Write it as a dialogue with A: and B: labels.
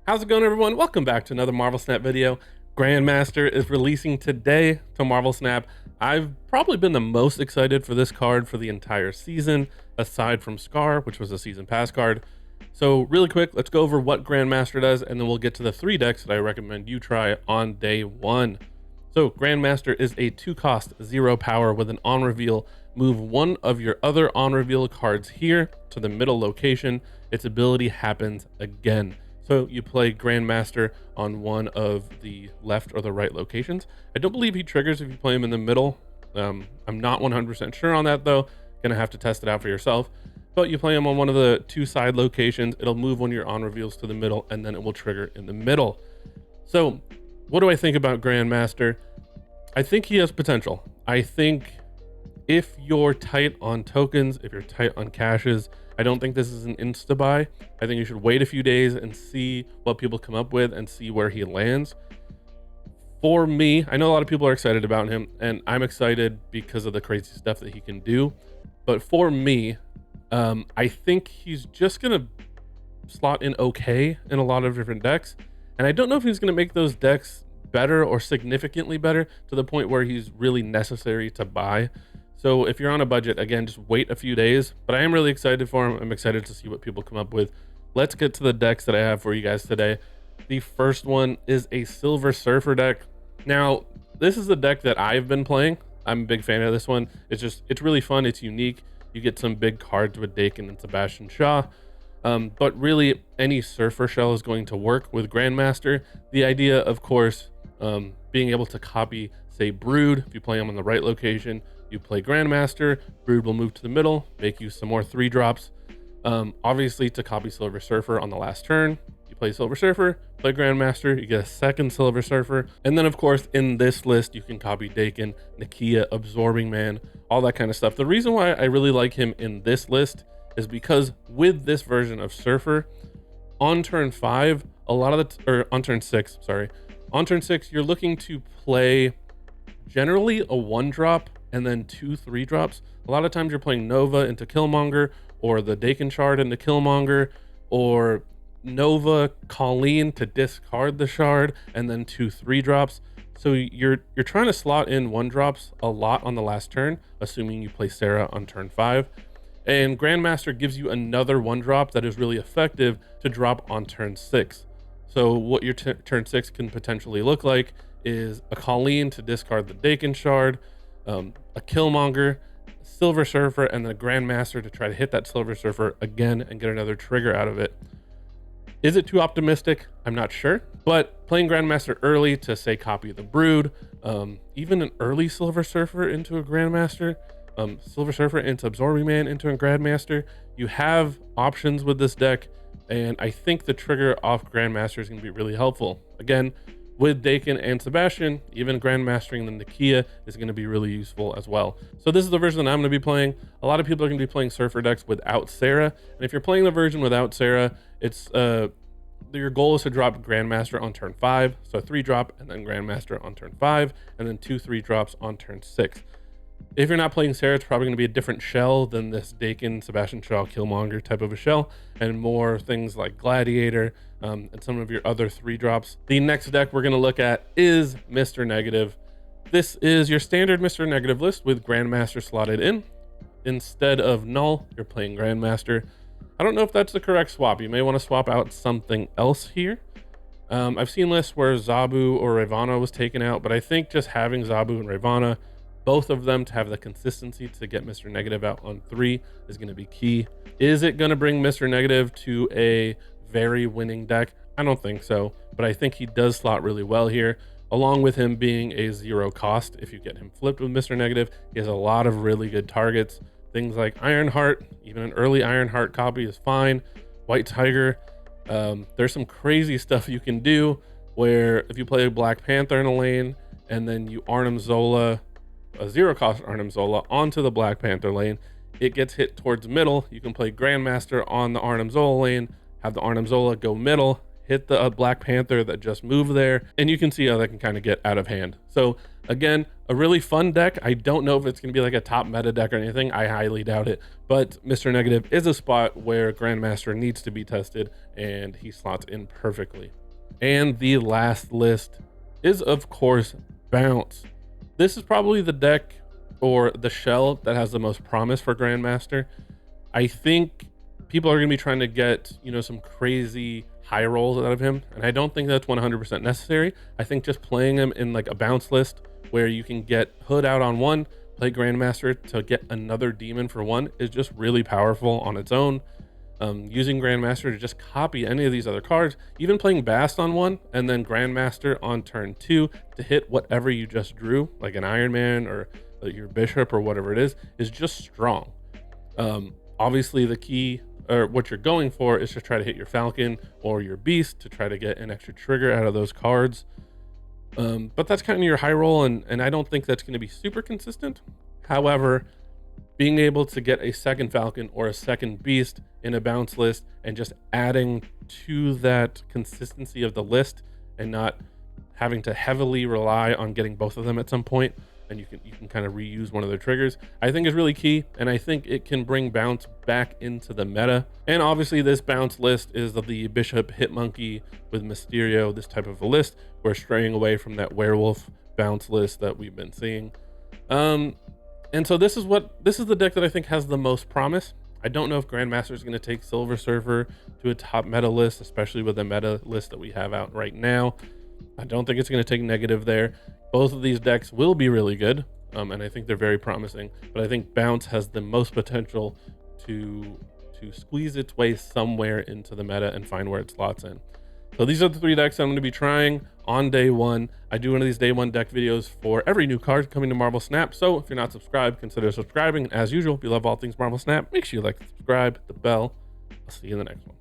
A: How's it going, everyone? Welcome back to another Marvel Snap video. Grandmaster is releasing today to Marvel Snap. I've probably been the most excited for this card for the entire season, aside from Scar, which was a season pass card. So really quick, let's go over what Grandmaster does, and then we'll get to the 3 decks that I recommend you try on day 1. So Grandmaster is a 2-cost, 0 power with an on reveal. Move one of your other on reveal cards here to the middle location. Its ability happens again. So you play Grandmaster on one of the left or the right locations. I don't believe he triggers if you play him in the middle. I'm not 100% sure on that though. Gonna have to test it out for yourself. But you play him on one of the 2 side locations. It'll move one of your on reveals to the middle, and then it will trigger in the middle. So what do I think about Grandmaster? I think he has potential. I think if you're tight on tokens, if you're tight on caches, I don't think this is an insta buy. I think you should wait a few days and see what people come up with and see where he lands. For me, I know a lot of people are excited about him, and I'm excited because of the crazy stuff that he can do. But for me, I think he's just gonna slot in okay in a lot of different decks. And I don't know if he's gonna make those decks better or significantly better to the point where he's really necessary to buy. So if you're on a budget, again, just wait a few days, but I am really excited for him. I'm excited to see what people come up with. Let's get to the decks that I have for you guys today. The first one is a Silver Surfer deck. Now, this is the deck that I've been playing. I'm a big fan of this one. It's really fun. It's unique. You get some big cards with Dakin and Sebastian Shaw. But really, any Surfer shell is going to work with Grandmaster. The idea, of course, being able to copy, say, Brood. If you play them on the right location, you play Grandmaster, Brood will move to the middle, make you some more 3-drops. Obviously, to copy Silver Surfer on the last turn, you play Silver Surfer, play Grandmaster, you get a second Silver Surfer. And then, of course, in this list, you can copy Dakin, Nakia, Absorbing Man, all that kind of stuff. The reason why I really like him in this list is because with this version of Surfer, on turn 5, on turn 6, sorry. On turn 6, you're looking to play generally a 1-drop and then 2 3-drops. A lot of times you're playing Nova into Killmonger, or the Dakin shard into Killmonger, or Nova Colleen to discard the shard and then 2 3-drops. So you're trying to slot in 1-drops a lot on the last turn, assuming you play Sarah on turn 5. And Grandmaster gives you another 1-drop that is really effective to drop on turn 6. So what your turn 6 can potentially look like is a Colleen to discard the Dakin shard, a Killmonger, Silver Surfer, and then a Grandmaster to try to hit that Silver Surfer again and get another trigger out of it. Is it too optimistic? I'm not sure, but playing Grandmaster early to, say, copy the Brood, even an early Silver Surfer into a Grandmaster, Silver Surfer into Absorbing Man into a Grandmaster, you have options with this deck, and I think the trigger off Grandmaster is going to be really helpful. Again, with Dakin and Sebastian, even Grandmastering the Nakia is going to be really useful as well. So this is the version that I'm going to be playing. A lot of people are going to be playing Surfer decks without Sarah. And if you're playing the version without Sarah, it's your goal is to drop Grandmaster on turn 5. So 3-drop and then Grandmaster on turn 5, and then 2 3-drops on turn 6. If you're not playing Sarah, it's probably going to be a different shell than this Dakin, Sebastian Shaw, Killmonger type of a shell, and more things like Gladiator, and some of your other 3-drops. The next deck we're going to look at is Mr. Negative. This is your standard Mr. Negative list with Grandmaster slotted in. Instead of Null, you're playing Grandmaster. I don't know if that's the correct swap. You may want to swap out something else here. I've seen lists where Zabu or Ravana was taken out, but I think just having Zabu and Ravana, both of them, to have the consistency to get Mr. Negative out on 3 is going to be key. Is it going to bring Mr. Negative to a very winning deck? I don't think so, but I think he does slot really well here, along with him being a 0 cost. If you get him flipped with Mr. Negative, he has a lot of really good targets. Things like Ironheart, even an early Ironheart copy is fine. White Tiger, there's some crazy stuff you can do where if you play a Black Panther in a lane and then you Arnim Zola, a 0-cost Arnim Zola onto the Black Panther lane, it gets hit towards middle. You can play Grandmaster on the Arnim Zola lane, have the Arnim Zola go middle, hit the Black Panther that just moved there, and you can see how that can kind of get out of hand. So again, a really fun deck. I don't know if it's going to be like a top meta deck or anything. I highly doubt it. But Mr. Negative is a spot where Grandmaster needs to be tested, and he slots in perfectly. And the last list is, of course, Bounce. This is probably the deck or the shell that has the most promise for Grandmaster. I think people are going to be trying to get, some crazy high rolls out of him, and I don't think that's 100% necessary. I think just playing him in like a bounce list where you can get Hood out on one, play Grandmaster to get another demon for one is just really powerful on its own. Using Grandmaster to just copy any of these other cards, even playing Bast on one and then Grandmaster on turn 2 to hit whatever you just drew, like an Iron Man or your Bishop or whatever it is just strong. Obviously the key, or what you're going for, is to try to hit your Falcon or your Beast to try to get an extra trigger out of those cards. But that's kind of your high roll, and I don't think that's going to be super consistent. However, being able to get a second Falcon or a second Beast in a bounce list and just adding to that consistency of the list and not having to heavily rely on getting both of them at some point, and you can kind of reuse one of their triggers, I think is really key. And I think it can bring Bounce back into the meta. And obviously this Bounce list is the Bishop Hitmonkey with Mysterio, this type of a list. We're straying away from that Werewolf Bounce list that we've been seeing. And so this is the deck that I think has the most promise. I don't know if Grandmaster is going to take Silver Surfer to a top meta list, especially with the meta list that we have out right now. I don't think it's going to take Negative there. Both of these decks will be really good, and I think they're very promising, but I think Bounce has the most potential to squeeze its way somewhere into the meta and find where it slots in. So these are the 3 decks I'm going to be trying on day 1. I do one of these day 1 deck videos for every new card coming to Marvel Snap, so if you're not subscribed, consider subscribing. As usual, if you love all things Marvel Snap, make sure you like, subscribe, hit the bell. I'll see you in the next one.